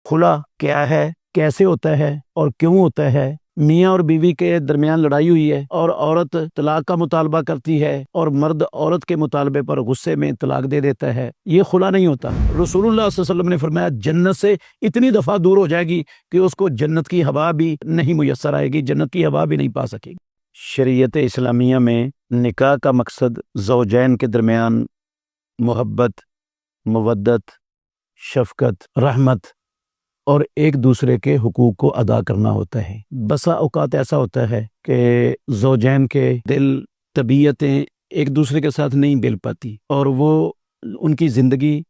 خلا کیا ہے، کیسے ہوتا ہے اور کیوں ہوتا ہے؟ میاں اور بیوی کے درمیان لڑائی ہوئی ہے اور عورت طلاق کا مطالبہ کرتی ہے اور مرد عورت کے مطالبے پر غصے میں طلاق دے دیتا ہے، یہ خلا نہیں ہوتا۔ رسول اللہ صلی اللہ علیہ وسلم نے فرمایا جنت سے اتنی دفعہ دور ہو جائے گی کہ اس کو جنت کی ہوا بھی نہیں میسر آئے گی، جنت کی ہوا بھی نہیں پا سکے گی۔ شریعت اسلامیہ میں نکاح کا مقصد زوجین کے درمیان محبت، مودت، شفقت، رحمت اور ایک دوسرے کے حقوق کو ادا کرنا ہوتا ہے۔ بسا اوقات ایسا ہوتا ہے کہ زوجین کے دل، طبیعتیں ایک دوسرے کے ساتھ نہیں مل پاتی اور وہ ان کی زندگی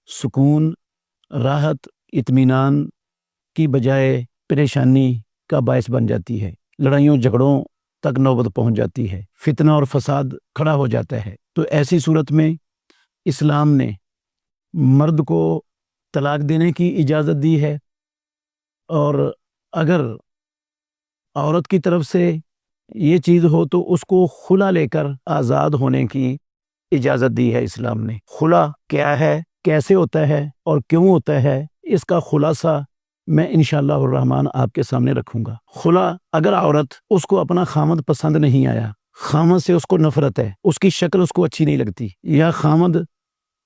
سکون، راحت، اطمینان کی بجائے پریشانی کا باعث بن جاتی ہے، لڑائیوں جھگڑوں تک نوبت پہنچ جاتی ہے، فتنہ اور فساد کھڑا ہو جاتا ہے۔ تو ایسی صورت میں اسلام نے مرد کو طلاق دینے کی اجازت دی ہے، اور اگر عورت کی طرف سے یہ چیز ہو تو اس کو خلا لے کر آزاد ہونے کی اجازت دی ہے اسلام نے۔ خلا کیا ہے، کیسے ہوتا ہے اور کیوں ہوتا ہے، اس کا خلاصہ میں انشاءاللہ الرحمن آپ کے سامنے رکھوں گا۔ خلا، اگر عورت اس کو اپنا خامد پسند نہیں آیا، خامد سے اس کو نفرت ہے، اس کی شکل اس کو اچھی نہیں لگتی، یا خامد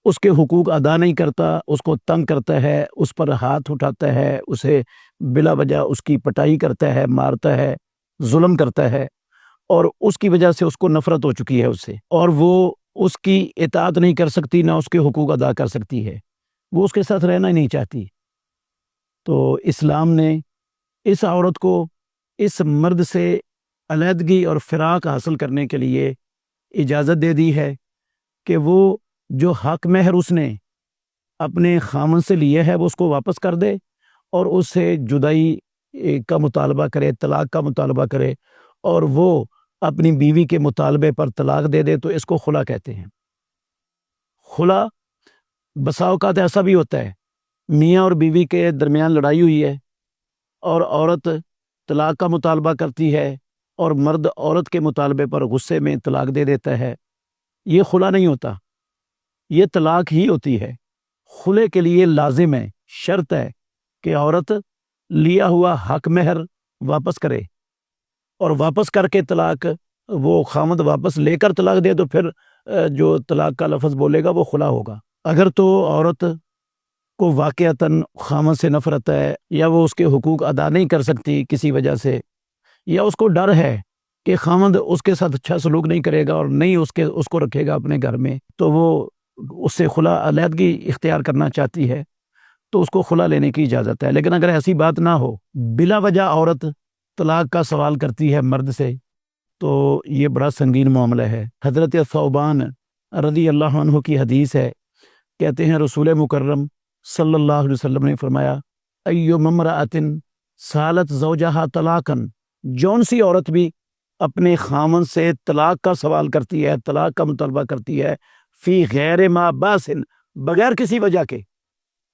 اس کے حقوق ادا نہیں کرتا، اس کو تنگ کرتا ہے، اس پر ہاتھ اٹھاتا ہے، اسے بلا وجہ اس کی پٹائی کرتا ہے، مارتا ہے، ظلم کرتا ہے، اور اس کی وجہ سے اس کو نفرت ہو چکی ہے اس سے، اور وہ اس کی اطاعت نہیں کر سکتی، نہ اس کے حقوق ادا کر سکتی ہے، وہ اس کے ساتھ رہنا ہی نہیں چاہتی۔ تو اسلام نے اس عورت کو اس مرد سے علیحدگی اور فراق حاصل کرنے کے لیے اجازت دے دی ہے کہ وہ جو حق مہر اس نے اپنے خامن سے لیے ہے وہ اس کو واپس کر دے، اور اس سے جدائی کا مطالبہ کرے، طلاق کا مطالبہ کرے، اور وہ اپنی بیوی کے مطالبے پر طلاق دے دے، تو اس کو خلا کہتے ہیں۔ خلا بسا اوقات ایسا بھی ہوتا ہے، میاں اور بیوی کے درمیان لڑائی ہوئی ہے اور عورت طلاق کا مطالبہ کرتی ہے اور مرد عورت کے مطالبے پر غصے میں طلاق دے دیتا ہے، یہ خلا نہیں ہوتا، یہ طلاق ہی ہوتی ہے۔ خلے کے لیے لازم ہے، شرط ہے کہ عورت لیا ہوا حق مہر واپس کرے، اور واپس کر کے طلاق، وہ خامد واپس لے کر طلاق دے تو پھر جو طلاق کا لفظ بولے گا وہ خلا ہوگا۔ اگر تو عورت کو واقعتاً خامد سے نفرت ہے، یا وہ اس کے حقوق ادا نہیں کر سکتی کسی وجہ سے، یا اس کو ڈر ہے کہ خامد اس کے ساتھ اچھا سلوک نہیں کرے گا اور نہیں اس کو رکھے گا اپنے گھر میں، تو وہ اس سے خلا، علیحدگی اختیار کرنا چاہتی ہے، تو اس کو خلا لینے کی اجازت ہے۔ لیکن اگر ایسی بات نہ ہو، بلا وجہ عورت طلاق کا سوال کرتی ہے مرد سے، تو یہ بڑا سنگین معاملہ ہے۔ حضرت ثوبان رضی اللہ عنہ کی حدیث ہے، کہتے ہیں رسول مکرم صلی اللہ علیہ وسلم نے فرمایا، ایو امرأۃ سالت زوجہا طلاقا، جون سی عورت بھی اپنے خامن سے طلاق کا سوال کرتی ہے، طلاق کا مطالبہ کرتی ہے، فی غیر ما باس، بغیر کسی وجہ کے،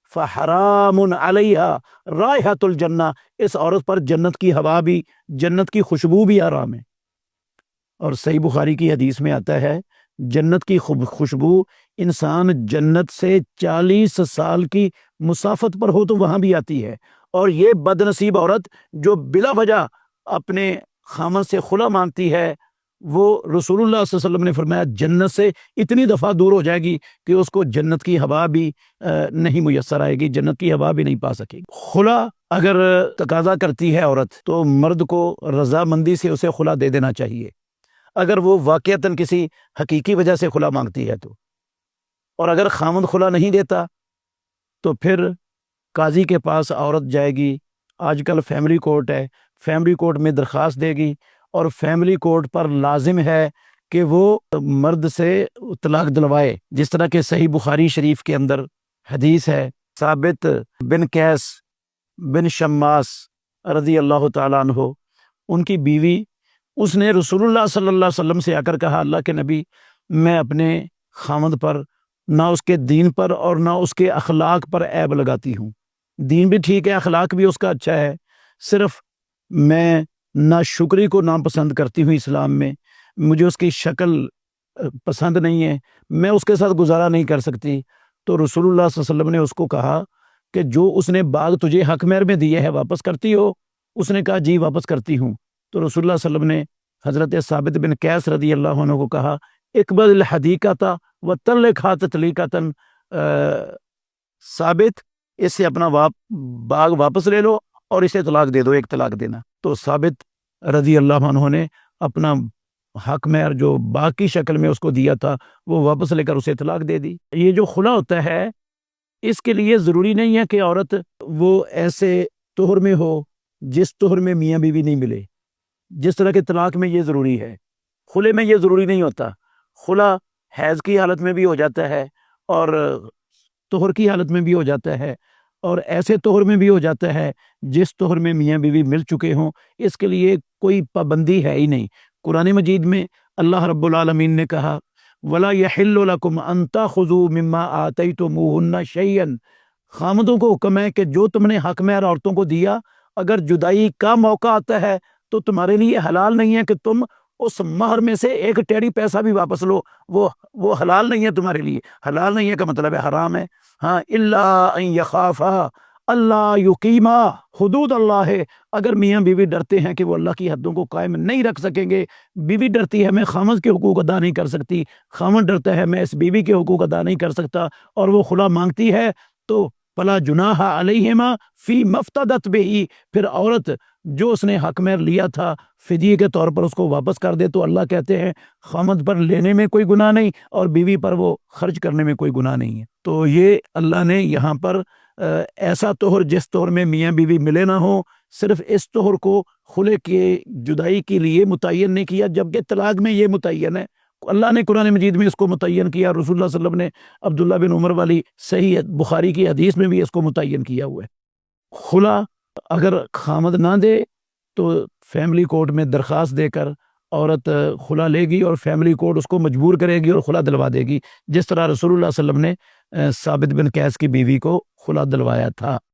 فحرام علیہا رائحۃ الجنہ، اس عورت پر جنت کی ہوا بھی، جنت کی خوشبو بھی حرام ہے۔ اور صحیح بخاری کی حدیث میں آتا ہے جنت کی خوشبو انسان جنت سے 40 سال کی مسافت پر ہو تو وہاں بھی آتی ہے، اور یہ بد نصیب عورت جو بلا وجہ اپنے خامن سے خلا مانگتی ہے، وہ رسول اللہ صلی اللہ علیہ وسلم نے فرمایا جنت سے اتنی دفعہ دور ہو جائے گی کہ اس کو جنت کی ہوا بھی نہیں میسر آئے گی، جنت کی ہوا بھی نہیں پا سکے گی۔ خلا اگر تقاضا کرتی ہے عورت تو مرد کو رضامندی سے اسے خلا دے دینا چاہیے، اگر وہ واقعتاً کسی حقیقی وجہ سے خلا مانگتی ہے تو، اور اگر خامد خلا نہیں دیتا تو پھر قاضی کے پاس عورت جائے گی، آج کل فیملی کورٹ ہے، فیملی کورٹ میں درخواست دے گی، اور فیملی کورٹ پر لازم ہے کہ وہ مرد سے طلاق دلوائے، جس طرح کہ صحیح بخاری شریف کے اندر حدیث ہے، ثابت بن قیس بن شماس رضی اللہ تعالیٰ عنہ، ان کی بیوی، اس نے رسول اللہ صلی اللہ علیہ وسلم سے آ کر کہا، اللہ کے نبی، میں اپنے خامد پر نہ اس کے دین پر اور نہ اس کے اخلاق پر عیب لگاتی ہوں، دین بھی ٹھیک ہے، اخلاق بھی اس کا اچھا ہے، صرف میں نہ شکری کو ناپسند کرتی ہوں اسلام میں، مجھے اس کی شکل پسند نہیں ہے، میں اس کے ساتھ گزارا نہیں کر سکتی۔ تو رسول اللہ صلی اللہ علیہ وسلم نے اس کو کہا کہ جو اس نے باغ تجھے حق مہر میں دیے ہے واپس کرتی ہو؟ اس نے کہا جی واپس کرتی ہوں۔ تو رسول اللہ صلی اللہ علیہ وسلم نے حضرت ثابت بن قیس رضی اللہ عنہ کو کہا اقبل الحدیقۃ وطلقھا تطلیقۃ، ثابت اس سے اپنا باغ واپس لے لو اور اسے طلاق دے دو، ایک طلاق دینا۔ تو ثابت رضی اللہ عنہ نے اپنا حق مہر جو باغ کی شکل میں اس کو دیا تھا وہ واپس لے کر اسے طلاق دے دی۔ یہ جو خلا ہوتا ہے اس کے لیے ضروری نہیں ہے کہ عورت وہ ایسے طہر میں ہو جس طہر میں میاں بیوی نہیں ملے، جس طرح کے طلاق میں یہ ضروری ہے، خلے میں یہ ضروری نہیں ہوتا۔ خلا حیض کی حالت میں بھی ہو جاتا ہے اور طہر کی حالت میں بھی ہو جاتا ہے، اور ایسے طہر میں بھی ہو جاتا ہے جس طہر میں میاں بیوی مل چکے ہوں۔ اس کے لیے کوئی پابندی ہے ہی نہیں۔ قرآن مجید میں اللہ رب العالمین نے کہا وَلَا يَحِلُّ لَكُمْ أَن تَأْخُذُوا مِمَّا آتَيْتُمُوهُنَّ شَيْئًا، خامدوں کو حکم ہے کہ جو تم نے حق مہر عورتوں کو دیا اگر جدائی کا موقع آتا ہے تو تمہارے لیے حلال نہیں ہے کہ تم اس مہر میں سے ایک ٹیڑی پیسہ بھی واپس لو، وہ حلال نہیں ہے تمہارے لیے۔ حلال نہیں ہے کا مطلب ہے حرام ہے۔ ہاں الا ان یخافا اللہ یقیما حدود اللہ ہے، اگر میاں بیوی ڈرتے ہیں کہ وہ اللہ کی حدوں کو قائم نہیں رکھ سکیں گے، بیوی ڈرتی ہے میں خامد کے حقوق ادا نہیں کر سکتی، خامد ڈرتا ہے میں اس بیوی کے حقوق ادا نہیں کر سکتا، اور وہ خلا مانگتی ہے تو فلا جناح علیہما فی مفتدت بہ، پھر عورت جو اس نے حق مہر لیا تھا فدیے کے طور پر اس کو واپس کر دے تو اللہ کہتے ہیں خامد پر لینے میں کوئی گناہ نہیں اور بیوی پر وہ خرچ کرنے میں کوئی گناہ نہیں ہے۔ تو یہ اللہ نے یہاں پر ایسا طہر جس طہر میں میاں بیوی ملے نہ ہو، صرف اس طہر کو خلے کے جدائی کے لیے متعین نہیں کیا، جبکہ طلاق میں یہ متعین ہے۔ اللہ نے قرآن مجید میں اس کو متعین کیا، رسول اللہ صلی اللہ علیہ وسلم نے عبداللہ بن عمر والی صحیح بخاری کی حدیث میں بھی اس کو متعین کیا ہوا ہے۔ خلا اگر خامد نہ دے تو فیملی کورٹ میں درخواست دے کر عورت خلا لے گی اور فیملی کورٹ اس کو مجبور کرے گی اور خلا دلوا دے گی، جس طرح رسول اللہ صلی اللہ علیہ وسلم نے ثابت بن قیس کی بیوی کو خلا دلوایا تھا۔